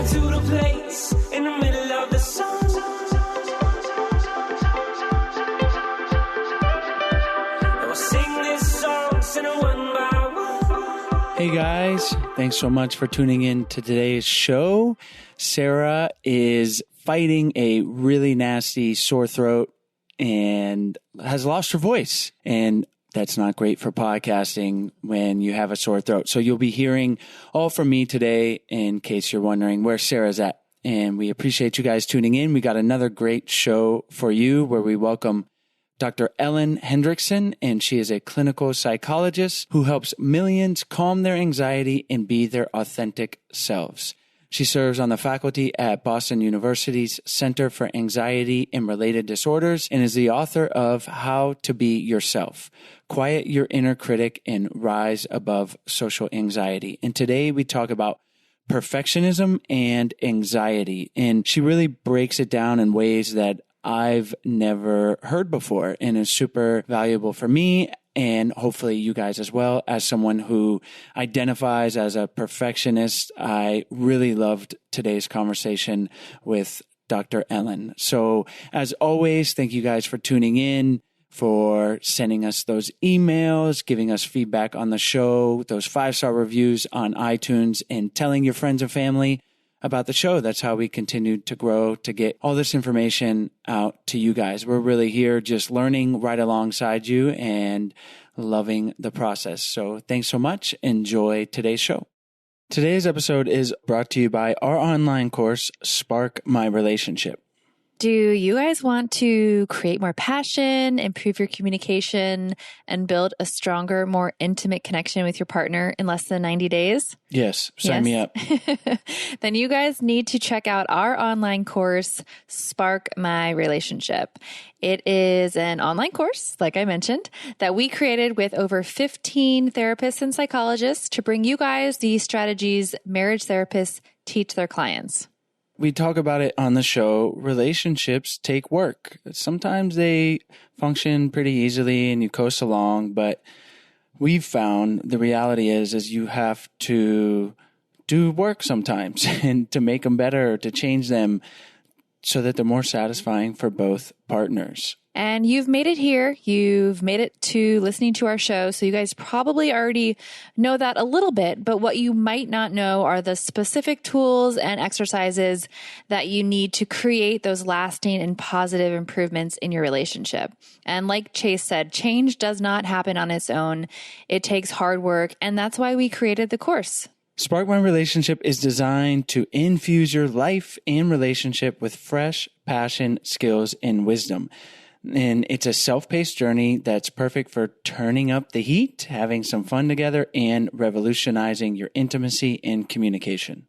to the place in the middle of the sun. And we'll sing this song, sing it one by one. Hey guys, thanks so much for tuning in to today's show. Sarah is fighting a really nasty sore throat and has lost her voice. And that's not great for podcasting when you have a sore throat. So you'll be hearing all from me today in case you're wondering where Sarah's at. And we appreciate you guys tuning in. We got another great show for you where we welcome Dr. Ellen Hendrickson, and she is a clinical psychologist who helps millions calm their anxiety and be their authentic selves. She serves on the faculty at Boston University's Center for Anxiety and Related Disorders and is the author of How to Be Yourself, Quiet Your Inner Critic and Rise Above Social Anxiety. And today we talk about perfectionism and anxiety. And she really breaks it down in ways that I've never heard before and is super valuable for me and hopefully you guys as well. As someone who identifies as a perfectionist, I really loved today's conversation with Dr. Ellen. So as always, thank you guys for tuning in, for sending us those emails, giving us feedback on the show, those 5-star reviews on iTunes, and telling your friends and family about the show. That's how we continue to grow, to get all this information out to you guys. We're really here just learning right alongside you and loving the process. So thanks so much. Enjoy today's show. Today's episode is brought to you by our online course, Spark My Relationship. Do you guys want to create more passion, improve your communication, and build a stronger, more intimate connection with your partner in less than 90 days? Yes, sign me up. Then you guys need to check out our online course, Spark My Relationship. It is an online course, like I mentioned, that we created with over 15 therapists and psychologists to bring you guys the strategies marriage therapists teach their clients. We talk about it on the show. Relationships take work. Sometimes they function pretty easily and you coast along, but we've found the reality is you have to do work sometimes and to make them better, to change them so that they're more satisfying for both partners. And you've made it here. You've made it to listening to our show. So you guys probably already know that a little bit, but what you might not know are the specific tools and exercises that you need to create those lasting and positive improvements in your relationship. And like Chase said, change does not happen on its own. It takes hard work. And that's why we created the course. Spark My Relationship is designed to infuse your life and relationship with fresh passion, skills, and wisdom. And it's a self-paced journey that's perfect for turning up the heat, having some fun together, and revolutionizing your intimacy and communication.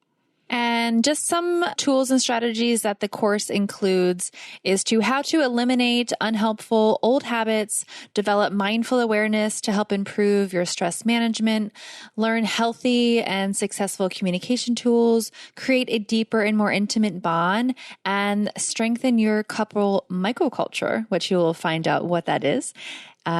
And just some tools and strategies that the course includes is to how to eliminate unhelpful old habits, develop mindful awareness to help improve your stress management, learn healthy and successful communication tools, create a deeper and more intimate bond, and strengthen your couple microculture, which you will find out what that is,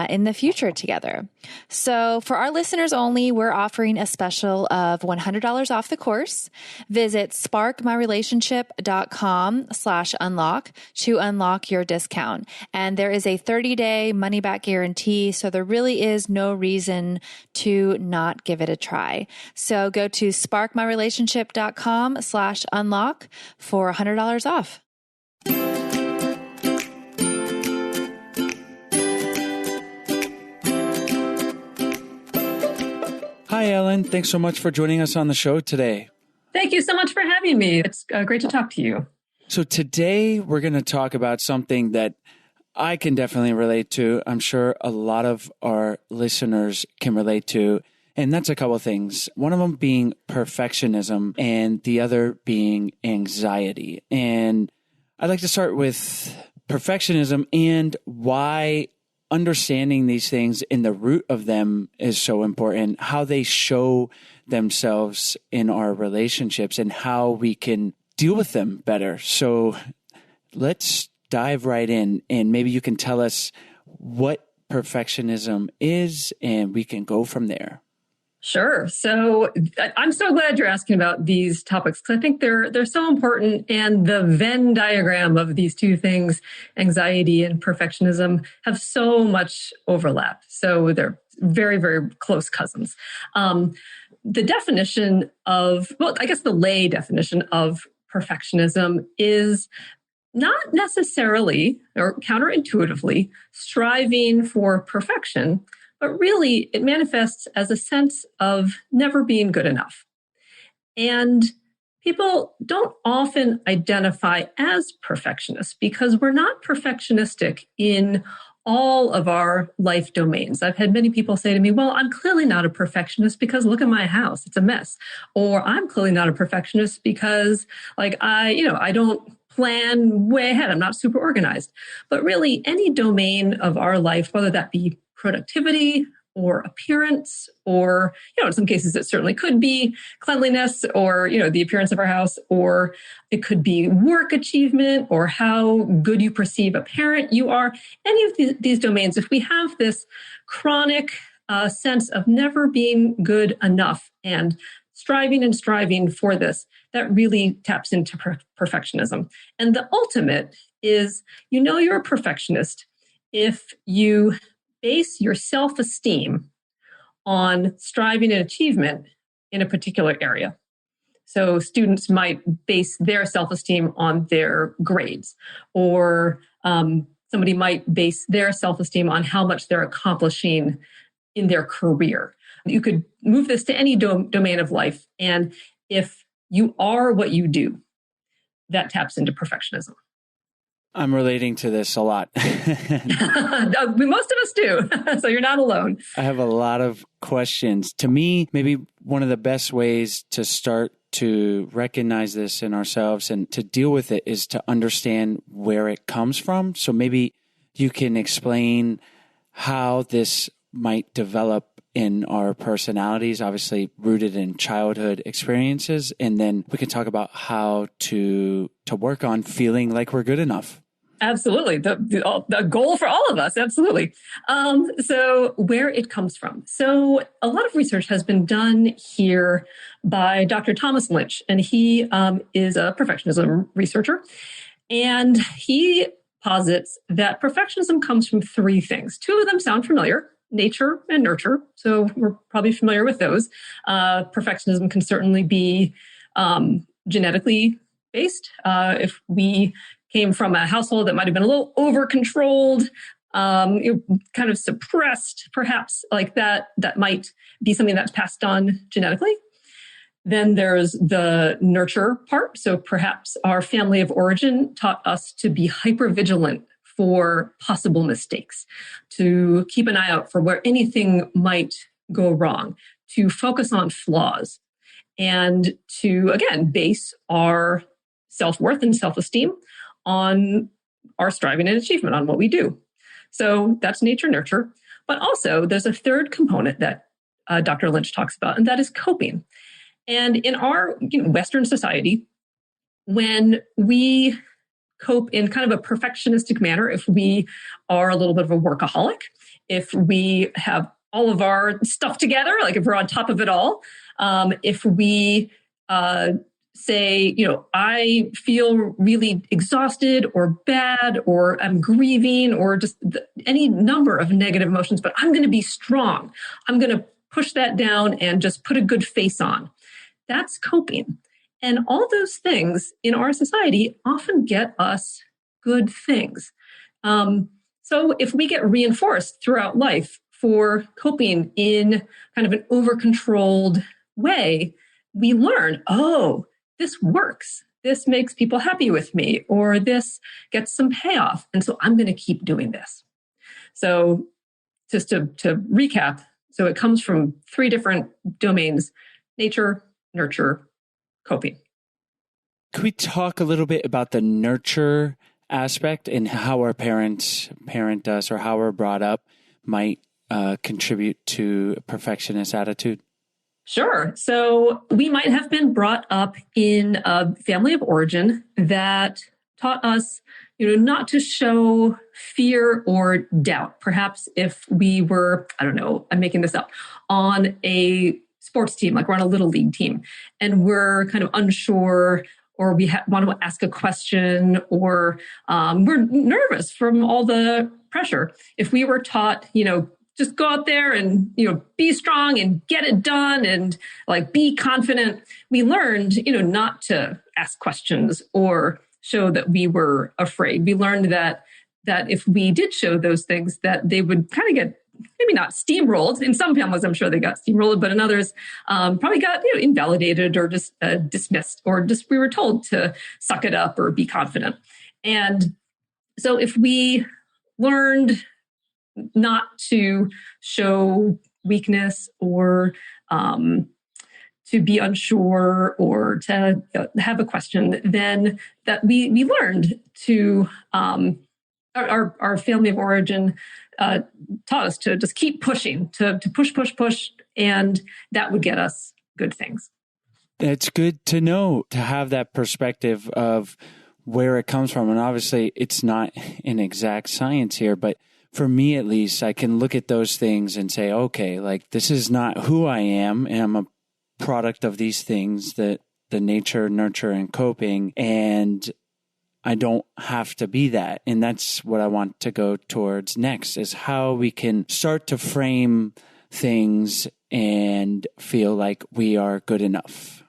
in the future together. So for our listeners only, we're offering a special of $100 off the course. Visit sparkmyrelationship.com/unlock to unlock your discount. And there is a 30-day money-back guarantee, so there really is no reason to not give it a try. So go to sparkmyrelationship.com/unlock for $100 off. Hi, Ellen. Thanks so much for joining us on the show today. Thank you so much for having me. It's great to talk to you. So today we're going to talk about something that I can definitely relate to. I'm sure a lot of our listeners can relate to. And that's a couple of things. One of them being perfectionism and the other being anxiety. And I'd like to start with perfectionism and why understanding these things in the root of them is so important, how they show themselves in our relationships and how we can deal with them better. So let's dive right in, and maybe you can tell us what perfectionism is and we can go from there. Sure. So I'm so glad you're asking about these topics because I think they're so important. And the Venn diagram of these two things, anxiety and perfectionism, have so much overlap. So they're very, very close cousins. The definition of, well, I guess the lay definition of perfectionism is not necessarily or counterintuitively striving for perfection, but really it manifests as a sense of never being good enough. And people don't often identify as perfectionists because we're not perfectionistic in all of our life domains. I've had many people say to me, well, I'm clearly not a perfectionist because look at my house, it's a mess. Or I'm clearly not a perfectionist because I don't plan way ahead. I'm not super organized. But really any domain of our life, whether that be productivity or appearance, or, in some cases it certainly could be cleanliness or, the appearance of our house, or it could be work achievement or how good you perceive a parent you are. Any of these domains, if we have this chronic sense of never being good enough and striving for this, that really taps into perfectionism. And the ultimate is, you're a perfectionist if you base your self-esteem on striving and achievement in a particular area. So students might base their self-esteem on their grades, or somebody might base their self-esteem on how much they're accomplishing in their career. You could move this to any domain of life. And if you are what you do, that taps into perfectionism. I'm relating to this a lot. Most of us do. So you're not alone. I have a lot of questions. To me, maybe one of the best ways to start to recognize this in ourselves and to deal with it is to understand where it comes from. So maybe you can explain how this might develop in our personalities, obviously rooted in childhood experiences. And then we can talk about how to work on feeling like we're good enough. Absolutely. The goal for all of us. Absolutely. So where it comes from. So a lot of research has been done here by Dr. Thomas Lynch, and he is a perfectionism researcher. And he posits that perfectionism comes from three things. Two of them sound familiar: nature and nurture. So we're probably familiar with those. Perfectionism can certainly be genetically based. If we came from a household that might have been a little over-controlled, kind of suppressed, perhaps, like that might be something that's passed on genetically. Then there's the nurture part. So perhaps our family of origin taught us to be hypervigilant for possible mistakes, to keep an eye out for where anything might go wrong, to focus on flaws, and to, again, base our self-worth and self-esteem on our striving and achievement, on what we do. So that's nature, nurture. But also there's a third component that Dr. Lynch talks about, and that is coping. And in our Western society, when we cope in kind of a perfectionistic manner, if we are a little bit of a workaholic, if we have all of our stuff together, like if we're on top of it all, if we say, I feel really exhausted or bad, or I'm grieving, or just any number of negative emotions, but I'm going to be strong. I'm going to push that down and just put a good face on. That's coping. And all those things in our society often get us good things. So if we get reinforced throughout life for coping in kind of an over-controlled way, we learn, oh, this works. This makes people happy with me, or this gets some payoff. And so I'm going to keep doing this. So just to recap, so it comes from three different domains: nature, nurture, coping. Could we talk a little bit about the nurture aspect and how our parents parent us, or how we're brought up, might contribute to a perfectionist attitude? Sure. So we might have been brought up in a family of origin that taught us, not to show fear or doubt. Perhaps if we were, I don't know, I'm making this up, on a sports team, like we're on a little league team, and we're kind of unsure, or we want to ask a question, or we're nervous from all the pressure. If we were taught, just go out there and, be strong and get it done and like be confident, we learned, not to ask questions or show that we were afraid. We learned that if we did show those things, that they would kind of get maybe not steamrolled. In some families, I'm sure they got steamrolled, but in others, probably got invalidated or just dismissed, or just we were told to suck it up or be confident. And so if we learned not to show weakness or to be unsure or to have a question, then that we learned to our family of origin taught us to just keep pushing, to push, and that would get us good things. It's good to know, to have that perspective of where it comes from. And obviously it's not an exact science here, but for me, at least, I can look at those things and say, okay, like this is not who I am. And I'm a product of these things, that the nature, nurture, and coping. And I don't have to be that. And that's what I want to go towards next, is how we can start to frame things and feel like we are good enough.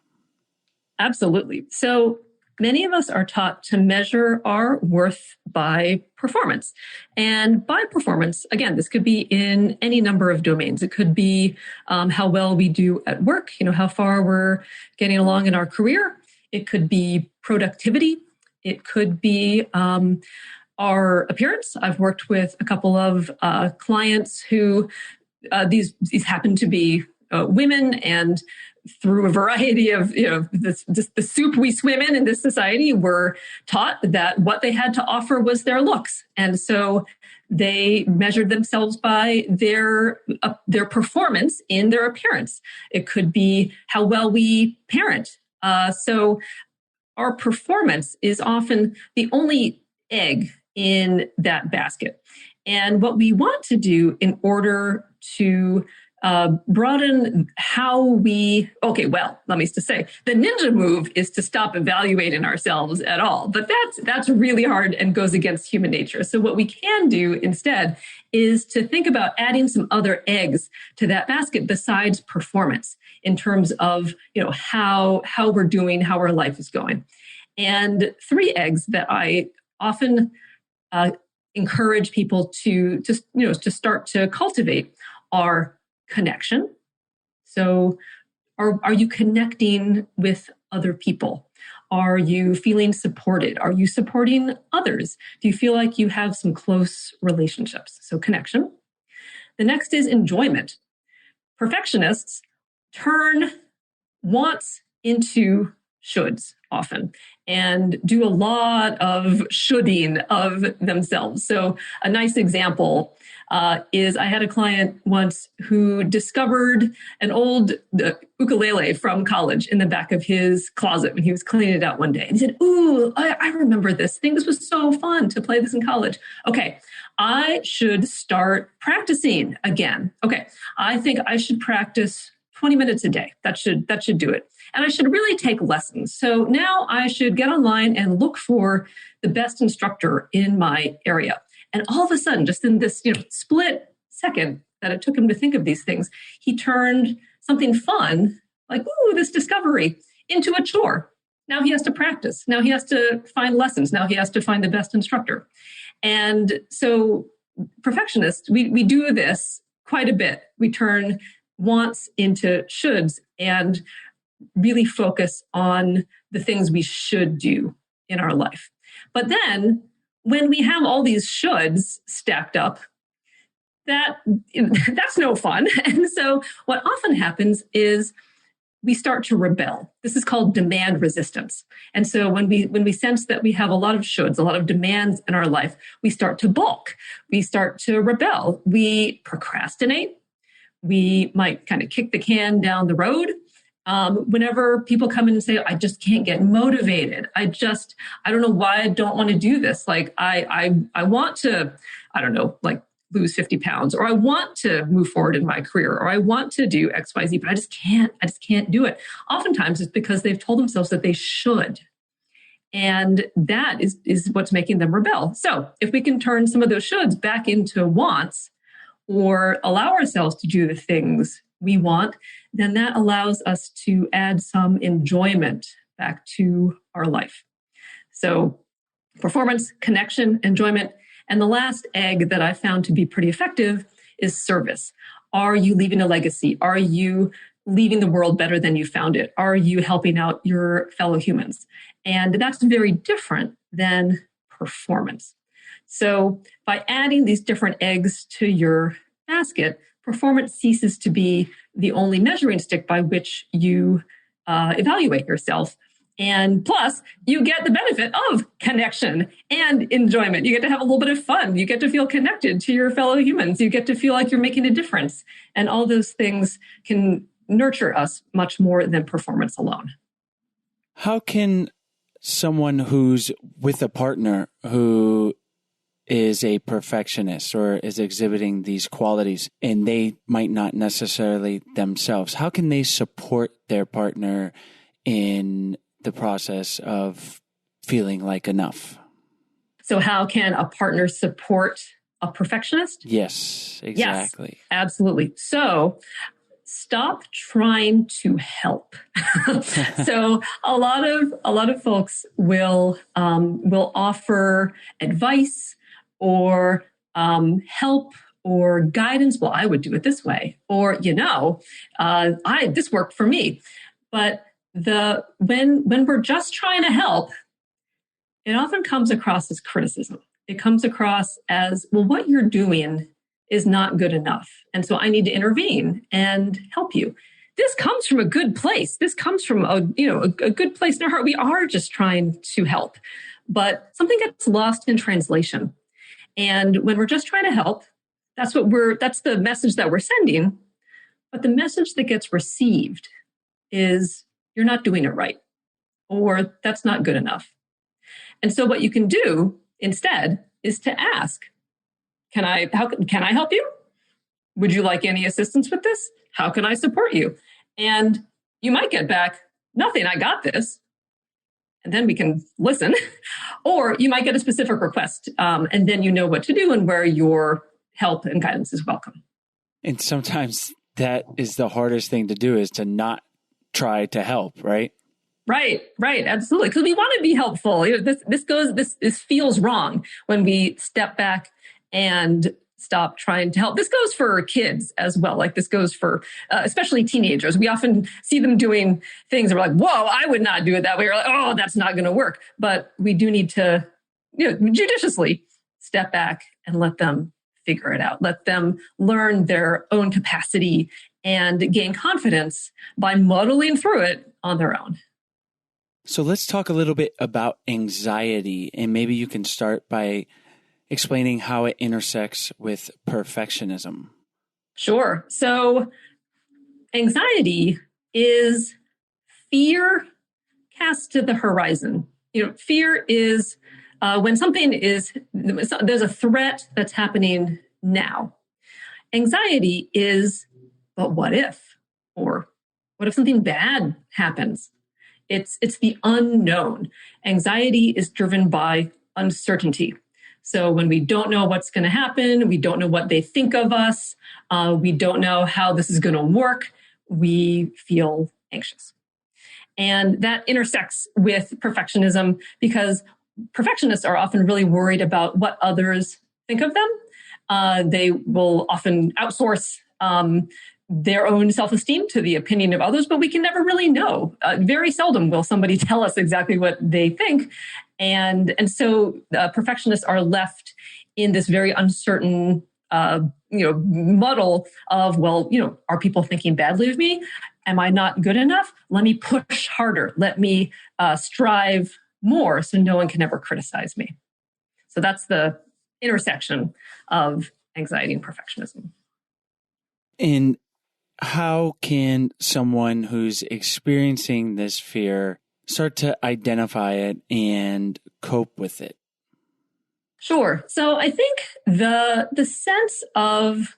Absolutely. So many of us are taught to measure our worth by performance. And by performance, again, this could be in any number of domains. It could be how well we do at work, how far we're getting along in our career. It could be productivity. It could be our appearance. I've worked with a couple of clients who these happen to be women, and through a variety of, the soup we swim in this society, were taught that what they had to offer was their looks. And so they measured themselves by their performance in their appearance. It could be how well we parent. So our performance is often the only egg in that basket. And what we want to do in order to broaden how let me just say, the ninja move is to stop evaluating ourselves at all. But that's really hard and goes against human nature. So what we can do instead is to think about adding some other eggs to that basket besides performance, in terms of, how we're doing, how our life is going. And 3 eggs that I often encourage people to start to cultivate are connection. So are you connecting with other people? Are you feeling supported? Are you supporting others? Do you feel like you have some close relationships? So connection. The next is enjoyment. Perfectionists turn wants into shoulds often, and do a lot of shoulding of themselves. So a nice example is I had a client once who discovered an old ukulele from college in the back of his closet when he was cleaning it out one day. And he said, "Ooh, I remember this thing. This was so fun to play this in college. Okay, I should start practicing again. Okay, I think I should practice 20 minutes a day. That should do it. And I should really take lessons. So now I should get online and look for the best instructor in my area." And all of a sudden, just in this split second that it took him to think of these things, he turned something fun, like, ooh, this discovery, into a chore. Now he has to practice. Now he has to find lessons. Now he has to find the best instructor. And so perfectionists, we do this quite a bit. We turn wants into shoulds and really focus on the things we should do in our life. But then when we have all these shoulds stacked up, that's no fun. And so what often happens is we start to rebel. This is called demand resistance. And so when we sense that we have a lot of shoulds, a lot of demands in our life, we start to balk. We start to rebel. We procrastinate. We might kind of kick the can down the road. Whenever people come in and say, "I just can't get motivated. I don't know why I don't want to do this. Like I want to, I don't know, like lose 50 pounds, or I want to move forward in my career, or I want to do XYZ, but I just can't do it. Oftentimes it's because they've told themselves that they should. And that is what's making them rebel. So if we can turn some of those shoulds back into wants, or allow ourselves to do the things we want, then that allows us to add some enjoyment back to our life. So performance, connection, enjoyment. And the last egg that I found to be pretty effective is service. Are you leaving a legacy? Are you leaving the world better than you found it? Are you helping out your fellow humans? And that's very different than performance. So by adding these different eggs to your basket, performance ceases to be the only measuring stick by which you evaluate yourself. And plus, you get the benefit of connection and enjoyment. You get to have a little bit of fun. You get to feel connected to your fellow humans. You get to feel like you're making a difference. And all those things can nurture us much more than performance alone. How can someone who's with a partner who is a perfectionist or is exhibiting these qualities, and they might not necessarily themselves, how can they support their partner in the process of feeling like enough? So how can a partner support a perfectionist? Yes, exactly. Yes, absolutely. So stop trying to help. So a lot of folks will offer advice or help or guidance. Well, I would do it this way, or this worked for me. But when we're just trying to help, it often comes across as criticism. It comes across as, well, what you're doing is not good enough, and so I need to intervene and help you. This comes from a good place. This comes from a good place in our heart. We are just trying to help, but something gets lost in translation. And when we're just trying to help, that's the message that we're sending. But the message that gets received is, you're not doing it right, or that's not good enough. And so what you can do instead is to ask, can I help you? Would you like any assistance with this? How can I support you? And you might get back, nothing, I got this. And then we can listen. Or you might get a specific request, and then you know what to do and where your help and guidance is welcome. And sometimes that is the hardest thing to do, is to not try to help, right? Right, absolutely. Because we want to be helpful. This feels wrong when we step back and stop trying to help. This goes for kids as well. Like this goes for especially teenagers. We often see them doing things that we're like, whoa, I would not do it that way. We're like, oh, that's not going to work. But we do need to judiciously step back and let them figure it out. Let them learn their own capacity and gain confidence by muddling through it on their own. So let's talk a little bit about anxiety, and maybe you can start by explaining how it intersects with perfectionism. Sure. So anxiety is fear cast to the horizon. Fear is when there's a threat that's happening now. Anxiety is, but what if? Or what if something bad happens? It's the unknown. Anxiety is driven by uncertainty. So when we don't know what's going to happen, we don't know what they think of us, we don't know how this is going to work, we feel anxious. And that intersects with perfectionism, because perfectionists are often really worried about what others think of them. They will often outsource their own self-esteem to the opinion of others, but we can never really know. Very seldom will somebody tell us exactly what they think. And so perfectionists are left in this very uncertain, muddle of, are people thinking badly of me? Am I not good enough? Let me push harder. Let me strive more so no one can ever criticize me. So that's the intersection of anxiety and perfectionism. And how can someone who's experiencing this fear start to identify it and cope with it? Sure. So I think the sense of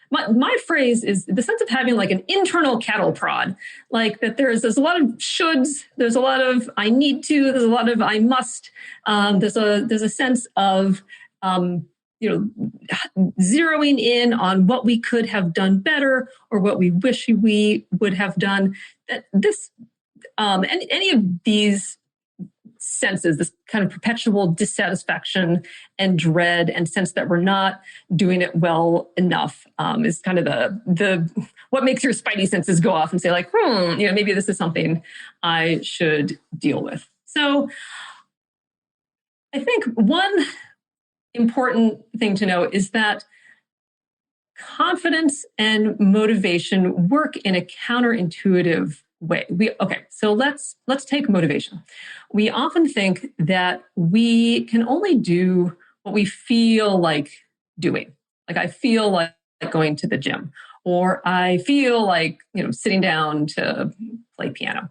my phrase is the sense of having like an internal cattle prod, like that there's a lot of shoulds, there's a lot of I need to, there's a lot of I must. There's a sense of zeroing in on what we could have done better or what we wish we would have done. That this and any of these senses, this kind of perpetual dissatisfaction and dread and sense that we're not doing it well enough is kind of the what makes your spidey senses go off and say like, maybe this is something I should deal with. So I think one important thing to know is that confidence and motivation work in a counterintuitive way. So let's take motivation. We often think that we can only do what we feel like doing. Like I feel like going to the gym, or I feel like sitting down to play piano.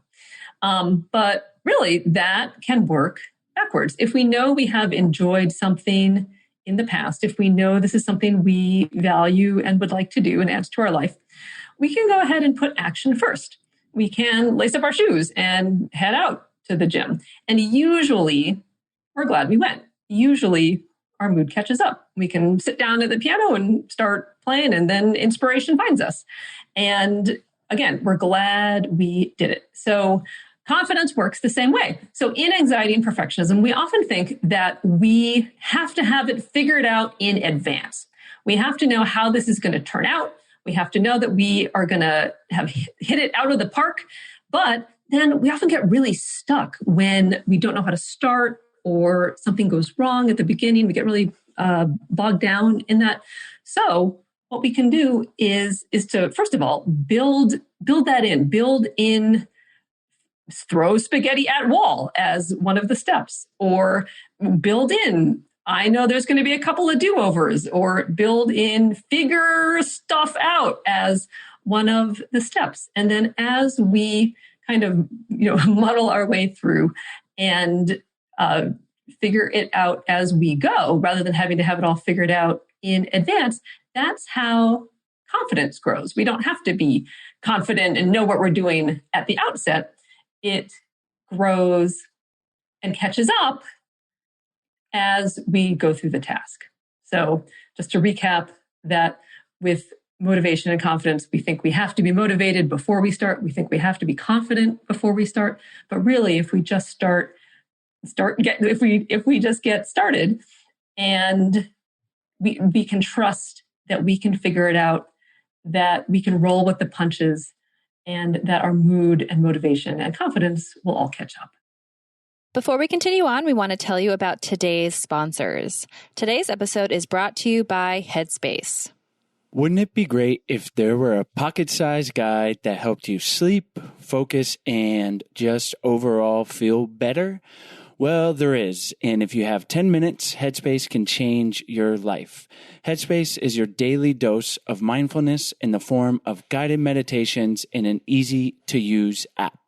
But really, that can work backwards. If we know we have enjoyed something in the past, if we know this is something we value and would like to do and adds to our life, we can go ahead and put action first. We can lace up our shoes and head out to the gym. And usually, we're glad we went. Usually, our mood catches up. We can sit down at the piano and start playing, and then inspiration finds us. And again, we're glad we did it. So confidence works the same way. So in anxiety and perfectionism, we often think that we have to have it figured out in advance. We have to know how this is going to turn out. We have to know that we are going to have hit it out of the park. But then we often get really stuck when we don't know how to start or something goes wrong at the beginning. We get really bogged down in that. So what we can do is to, first of all, build in throw spaghetti at wall as one of the steps, or build in, I know there's going to be a couple of do-overs, or build in figure stuff out as one of the steps. And then as we kind of, muddle our way through and figure it out as we go, rather than having to have it all figured out in advance, that's how confidence grows. We don't have to be confident and know what we're doing at the outset. It grows and catches up as we go through the task. So just to recap that with motivation and confidence, we think we have to be motivated before we start. We think we have to be confident before we start. But really, if we just if we just get started and we can trust that we can figure it out, that we can roll with the punches, and that our mood and motivation and confidence will all catch up. Before we continue on, we want to tell you about today's sponsors. Today's episode is brought to you by Headspace. Wouldn't it be great if there were a pocket-sized guide that helped you sleep, focus, and just overall feel better? Well, there is, and if you have 10 minutes, Headspace can change your life. Headspace is your daily dose of mindfulness in the form of guided meditations in an easy-to-use app.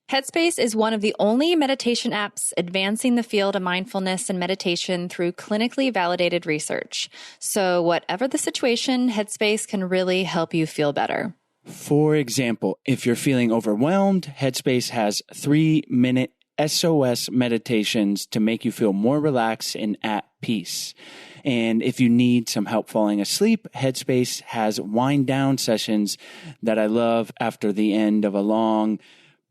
Headspace is one of the only meditation apps advancing the field of mindfulness and meditation through clinically validated research. So whatever the situation, Headspace can really help you feel better. For example, if you're feeling overwhelmed, Headspace has 3-minute SOS meditations to make you feel more relaxed and at peace. And if you need some help falling asleep, Headspace has wind down sessions that I love after the end of a long,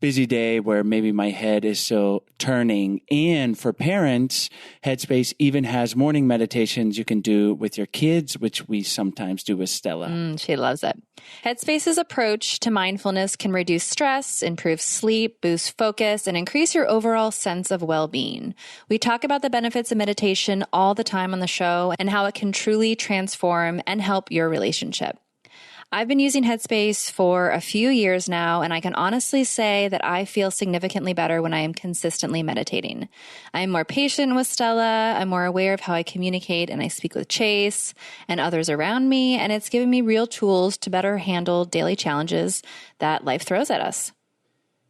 busy day where maybe my head is still turning. And for parents, Headspace even has morning meditations you can do with your kids, which we sometimes do with Stella. She loves it. Headspace's approach to mindfulness can reduce stress, improve sleep, boost focus, and increase your overall sense of well-being. We talk about the benefits of meditation all the time on the show and how it can truly transform and help your relationship. I've been using Headspace for a few years now, and I can honestly say that I feel significantly better when I am consistently meditating. I am more patient with Stella, I'm more aware of how I communicate and I speak with Chase and others around me, and it's given me real tools to better handle daily challenges that life throws at us.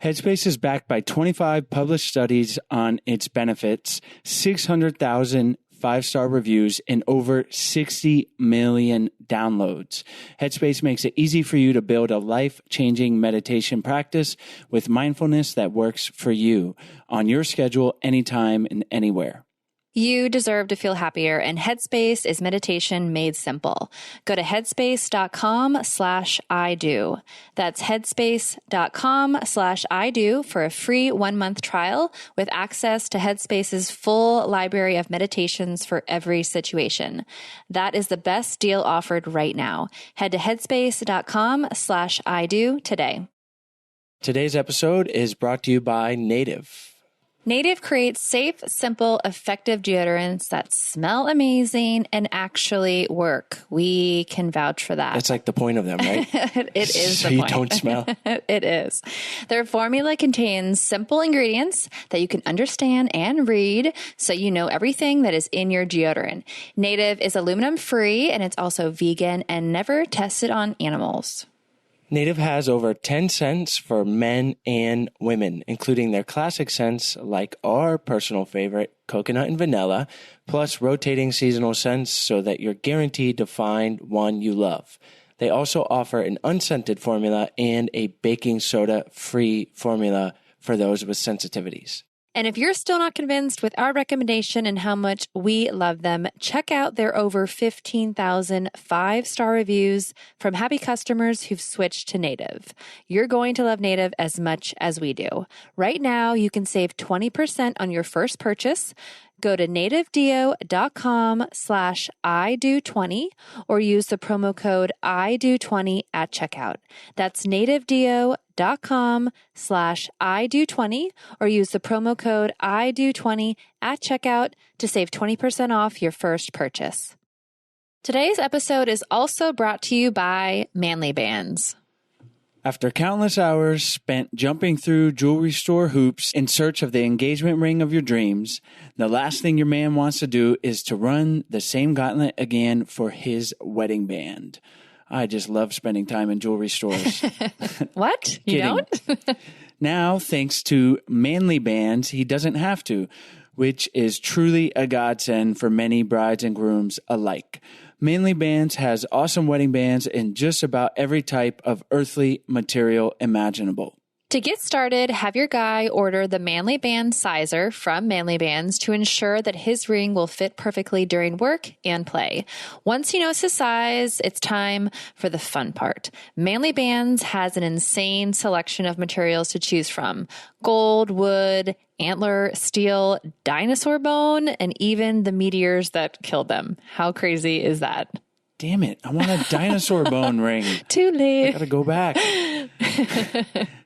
Headspace is backed by 25 published studies on its benefits, 600,000 5-star reviews and over 60 million downloads. Headspace makes it easy for you to build a life-changing meditation practice with mindfulness that works for you on your schedule, anytime and anywhere. You deserve to feel happier, and Headspace is meditation made simple. Go to headspace.com/IDO. That's headspace.com/IDO for a free 1-month trial with access to Headspace's full library of meditations for every situation. That is the best deal offered right now. Head to headspace.com/IDO today. Today's episode is brought to you by Native. Native creates safe, simple, effective deodorants that smell amazing and actually work. We can vouch for that. That's like the point of them, right? It is so the you point. don't smell. It is. Their formula contains simple ingredients that you can understand and read, so you know everything that is in your deodorant. Native is aluminum free, and it's also vegan and never tested on animals. Native has over 10 scents for men and women, including their classic scents like our personal favorite, coconut and vanilla, plus rotating seasonal scents so that you're guaranteed to find one you love. They also offer an unscented formula and a baking soda-free formula for those with sensitivities. And if you're still not convinced with our recommendation and how much we love them, check out their over 15,000 5-star reviews from happy customers who've switched to Native. You're going to love Native as much as we do. Right now, you can save 20% on your first purchase. Go to nativedeo.com/IDO20 or use the promo code IDO20 at checkout. That's nativedeo.com/IDO20 or use the promo code IDO20 at checkout to save 20% off your first purchase. Today's episode is also brought to you by Manly Bands. After countless hours spent jumping through jewelry store hoops in search of the engagement ring of your dreams, the last thing your man wants to do is to run the same gauntlet again for his wedding band. I just love spending time in jewelry stores. What? You don't? Now, thanks to Manly Bands, he doesn't have to, which is truly a godsend for many brides and grooms alike. Manly Bands has awesome wedding bands in just about every type of earthly material imaginable. To get started, have your guy order the Manly Band Sizer from Manly Bands to ensure that his ring will fit perfectly during work and play. Once he knows his size, it's time for the fun part. Manly Bands has an insane selection of materials to choose from: gold, wood, antler, steel, dinosaur bone, and even the meteors that killed them. How crazy is that? Damn it, I want a dinosaur bone ring. Too late. I gotta go back.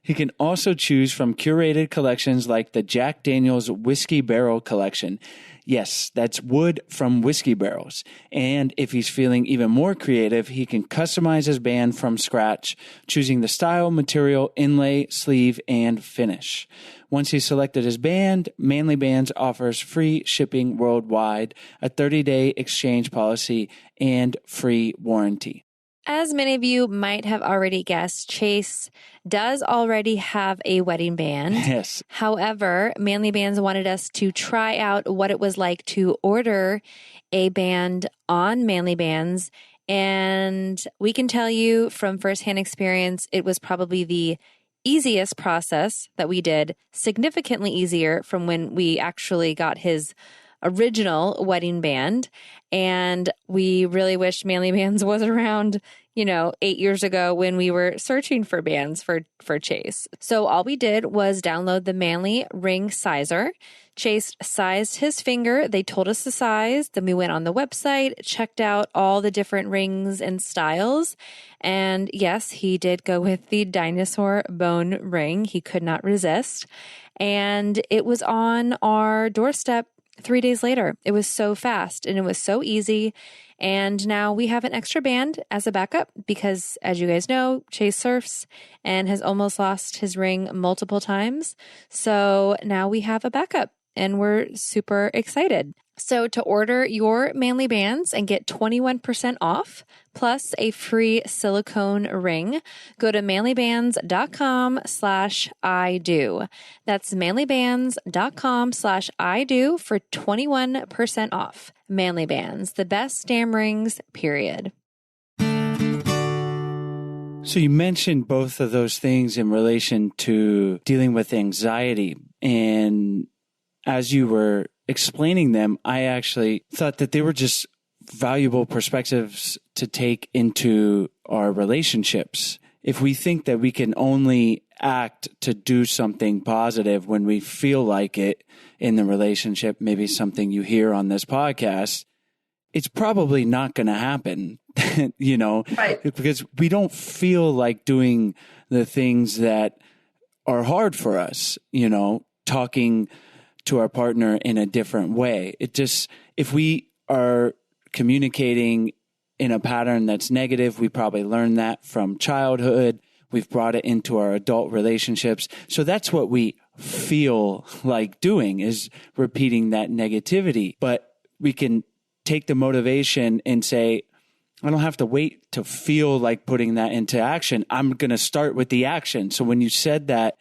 He can also choose from curated collections like the Jack Daniel's Whiskey Barrel Collection. Yes, that's wood from whiskey barrels. And if he's feeling even more creative, he can customize his band from scratch, choosing the style, material, inlay, sleeve, and finish. Once he's selected his band, Manly Bands offers free shipping worldwide, a 30-day exchange policy, and free warranty. As many of you might have already guessed, Chase does already have a wedding band. Yes. However, Manly Bands wanted us to try out what it was like to order a band on Manly Bands. And we can tell you from firsthand experience, it was probably the easiest process that we did, significantly easier from when we actually got his original wedding band. And we really wish Manly Bands was around, 8 years ago when we were searching for bands for Chase. So all we did was download the Manly Ring Sizer. Chase sized his finger. They told us the size. Then we went on the website, checked out all the different rings and styles. And yes, he did go with the dinosaur bone ring. He could not resist. And it was on our doorstep 3 days later. It was so fast and it was so easy. And now we have an extra band as a backup because, as you guys know, Chase surfs and has almost lost his ring multiple times. So now we have a backup. and we're super excited. So to order your Manly Bands and get 21% off plus a free silicone ring, go to manlybands.com/IDO. That's manlybands.com/IDO for 21% off. Manly Bands, the best damn rings, period. So you mentioned both of those things in relation to dealing with anxiety. And as you were explaining them, I actually thought that they were just valuable perspectives to take into our relationships. If we think that we can only act to do something positive when we feel like it in the relationship, maybe something you hear on this podcast, it's probably not going to happen, Right. Because we don't feel like doing the things that are hard for us, talking to our partner in a different way. If we are communicating in a pattern that's negative, we probably learned that from childhood. We've brought it into our adult relationships. So that's what we feel like doing, is repeating that negativity. But we can take the motivation and say, I don't have to wait to feel like putting that into action. I'm going to start with the action. So when you said that,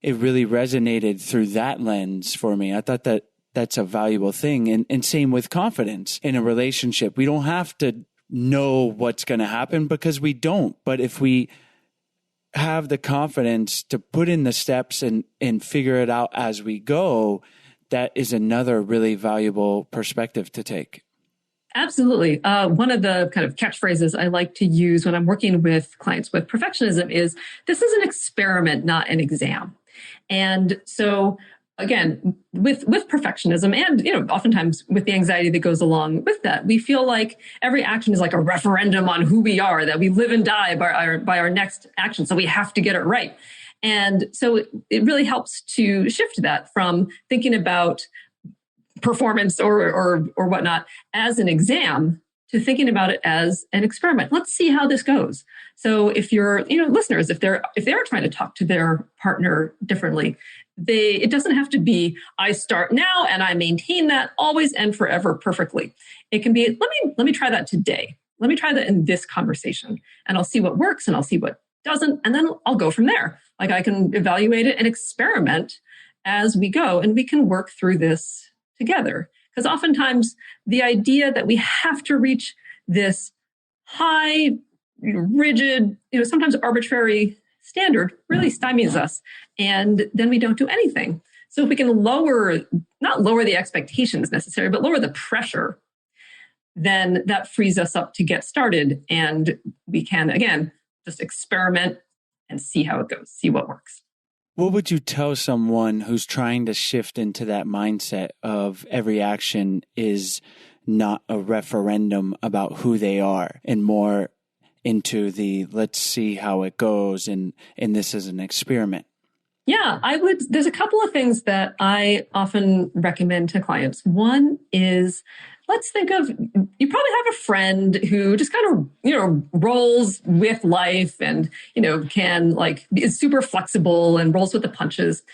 it really resonated through that lens for me. I thought that that's a valuable thing. And same with confidence in a relationship. We don't have to know what's going to happen because we don't. But if we have the confidence to put in the steps and figure it out as we go, that is another really valuable perspective to take. Absolutely. One of the kind of catchphrases I like to use when I'm working with clients with perfectionism is, this is an experiment, not an exam. And so again, with perfectionism and, oftentimes with the anxiety that goes along with that, we feel like every action is like a referendum on who we are, that we live and die by our next action. So we have to get it right. And so it really helps to shift that from thinking about performance or whatnot as an exam to thinking about it as an experiment. Let's see how this goes. So if your listeners, if they're trying to talk to their partner differently, it doesn't have to be, I start now and I maintain that always and forever perfectly. It can be, let me try that today. Let me try that in this conversation, and I'll see what works and I'll see what doesn't, and then I'll go from there. Like, I can evaluate it and experiment as we go, and we can work through this together. Because oftentimes the idea that we have to reach this high, rigid, sometimes arbitrary standard really stymies us. And then we don't do anything. So if we can not lower the expectations necessarily, but lower the pressure, then that frees us up to get started. And we can, again, just experiment and see how it goes, see what works. What would you tell someone who's trying to shift into that mindset of every action is not a referendum about who they are, and more into the let's see how it goes, and this is an experiment? Yeah, there's a couple of things that I often recommend to clients. One is, let's think of, you probably have a friend who just kind of, rolls with life and, can is super flexible and rolls with the punches.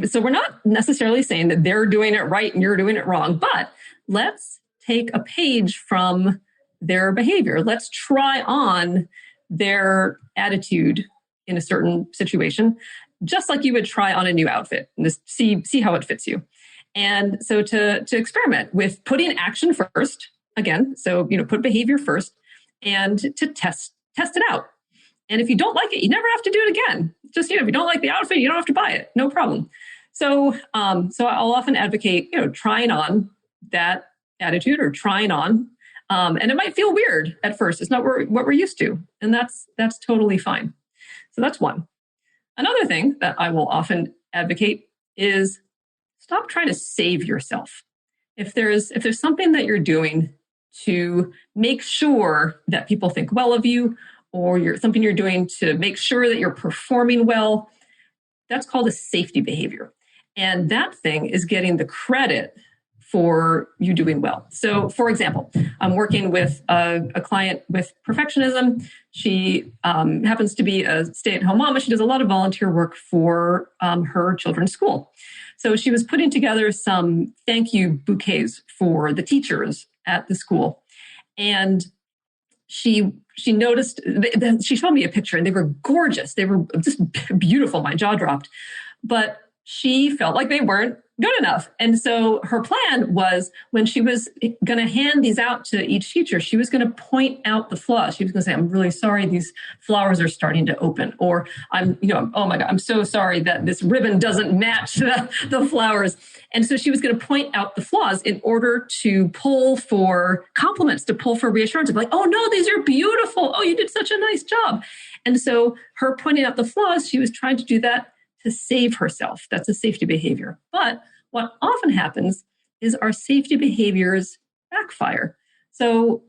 So we're not necessarily saying that they're doing it right and you're doing it wrong, but let's take a page from their behavior. Let's try on their attitude in a certain situation, just like you would try on a new outfit, and just see how it fits you. And so to experiment with putting action first, again, so, put behavior first, and to test it out. And if you don't like it, you never have to do it again. Just, if you don't like the outfit, you don't have to buy it. No problem. So I'll often advocate, trying on that attitude or trying on, and it might feel weird at first. It's not what we're used to. And that's totally fine. So that's one. Another thing that I will often advocate is stop trying to save yourself. If there's something that you're doing to make sure that people think well of you, or something you're doing to make sure that you're performing well, that's called a safety behavior. And that thing is getting the credit for you doing well. So, for example, I'm working with a client with perfectionism. She happens to be a stay-at-home mom, and she does a lot of volunteer work for her children's school. So she was putting together some thank you bouquets for the teachers at the school. And she noticed, she showed me a picture, and they were gorgeous. They were just beautiful. My jaw dropped. But she felt like they weren't good enough. And so her plan was, when she was going to hand these out to each teacher, she was going to point out the flaws. She was going to say, I'm really sorry these flowers are starting to open. Or oh my God, I'm so sorry that this ribbon doesn't match the flowers. And so she was going to point out the flaws in order to pull for compliments, to pull for reassurance, to be like, oh no, these are beautiful. Oh, you did such a nice job. And so her pointing out the flaws, she was trying to do that to save herself. That's a safety behavior. But what often happens is our safety behaviors backfire. So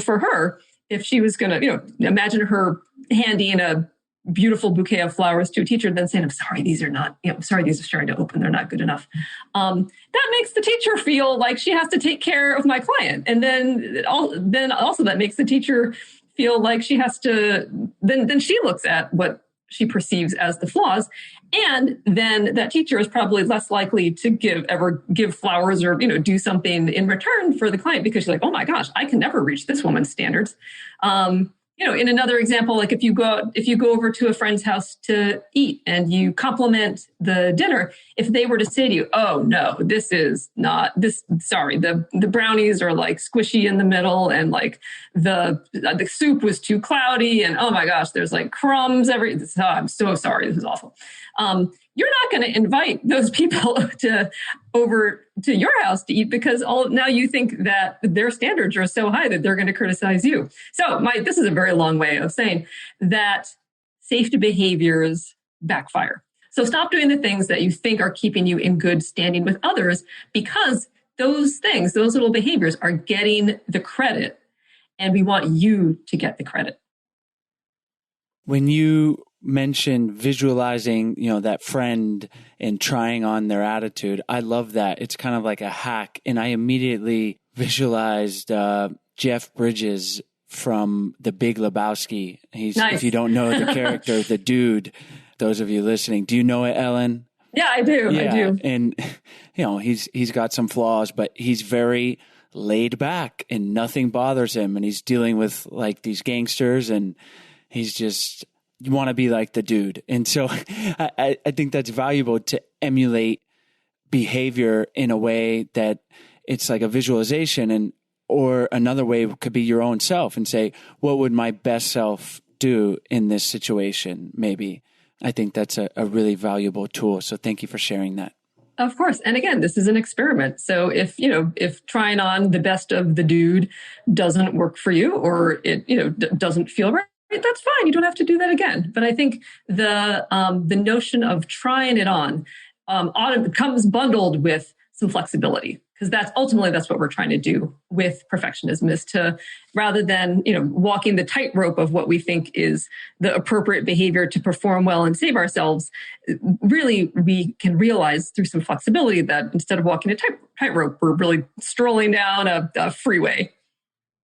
for her, if she was going to, imagine her handing a beautiful bouquet of flowers to a teacher, then saying, I'm sorry, these are not, I'm sorry, these are starting to open. They're not good enough. That makes the teacher feel like she has to take care of my client. And then also that makes the teacher feel like she has to, then she looks at what she perceives as the flaws. And then that teacher is probably less likely to give flowers or, do something in return for the client, because she's like, oh my gosh, I can never reach this woman's standards. In another example, like if you go over to a friend's house to eat and you compliment the dinner, if they were to say to you, oh no, sorry, the brownies are like squishy in the middle, and like the soup was too cloudy, and oh my gosh, there's like crumbs I'm so sorry, this is awful. You're not going to invite those people over to your house to eat, because now you think that their standards are so high that they're going to criticize you. So this is a very long way of saying that safety behaviors backfire. So stop doing the things that you think are keeping you in good standing with others, because those things, those little behaviors, are getting the credit, and we want you to get the credit. When you mentioned visualizing, that friend and trying on their attitude, I love that. It's kind of like a hack. And I immediately visualized Jeff Bridges from The Big Lebowski. He's, nice. If you don't know the character, the dude, those of you listening, do you know it, Ellen? Yeah, I do. Yeah. I do. And, he's got some flaws, but he's very laid back and nothing bothers him. And he's dealing with like these gangsters, and he's just, you want to be like the dude. And so I think that's valuable, to emulate behavior in a way that it's like a visualization, or another way could be your own self, and say, what would my best self do in this situation? Maybe. I think that's a really valuable tool. So thank you for sharing that. Of course. And again, this is an experiment. So if trying on the best of the dude doesn't work for you, or it, doesn't feel right, that's fine. You don't have to do that again. But I think the notion of trying it on comes bundled with some flexibility, because that's what we're trying to do with perfectionism, is to, rather than walking the tightrope of what we think is the appropriate behavior to perform well and save ourselves, really we can realize through some flexibility that instead of walking a tightrope, we're really strolling down a freeway.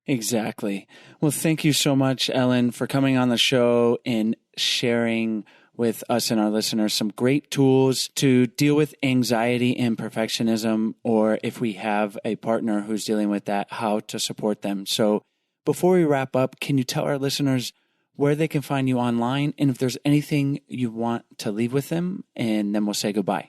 Exactly. Well, thank you so much, Ellen, for coming on the show and sharing with us and our listeners some great tools to deal with anxiety and perfectionism, or if we have a partner who's dealing with that, how to support them. So before we wrap up, can you tell our listeners where they can find you online, and if there's anything you want to leave with them, and then we'll say goodbye.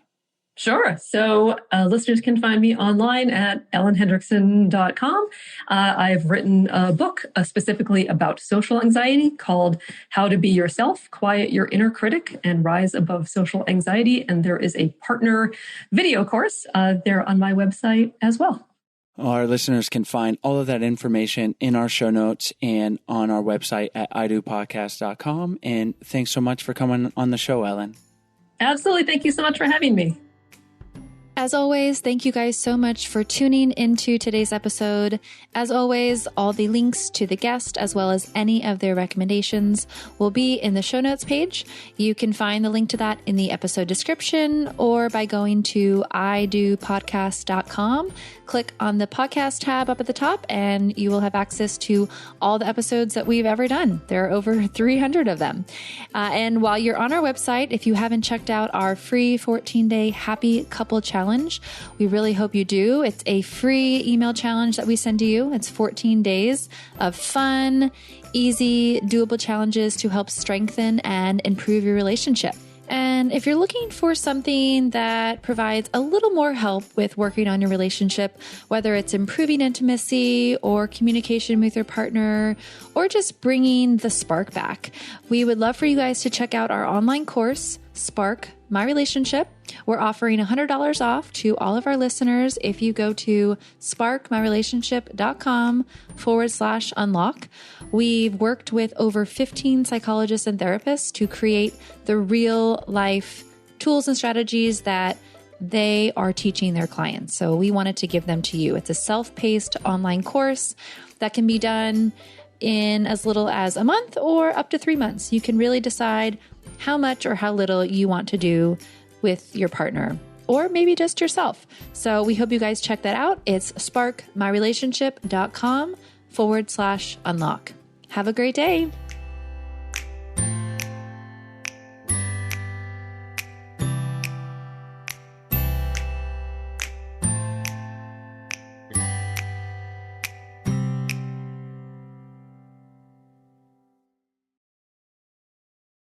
Sure. So listeners can find me online at ellenhendrickson.com. I've written a book specifically about social anxiety called How to Be Yourself, Quiet Your Inner Critic, and Rise Above Social Anxiety. And there is a partner video course there on my website as well. Our listeners can find all of that information in our show notes and on our website at idopodcast.com. And thanks so much for coming on the show, Ellen. Absolutely. Thank you so much for having me. As always, thank you guys so much for tuning into today's episode. As always, all the links to the guest, as well as any of their recommendations, will be in the show notes page. You can find the link to that in the episode description or by going to idopodcast.com. Click on the podcast tab up at the top and you will have access to all the episodes that we've ever done. There are over 300 of them. And while you're on our website, if you haven't checked out our free 14-day happy couple challenge, we really hope you do. It's a free email challenge that we send to you. It's 14 days of fun, easy, doable challenges to help strengthen and improve your relationship. And if you're looking for something that provides a little more help with working on your relationship, whether it's improving intimacy or communication with your partner, or just bringing the spark back, we would love for you guys to check out our online course, Spark My Relationship. We're offering $100 off to all of our listeners if you go to sparkmyrelationship.com/unlock. We've worked with over 15 psychologists and therapists to create the real life tools and strategies that they are teaching their clients. So we wanted to give them to you. It's a self-paced online course that can be done in as little as a month or up to 3 months. You can really decide how much or how little you want to do with your partner, or maybe just yourself. So we hope you guys check that out. It's sparkmyrelationship.com/unlock. Have a great day.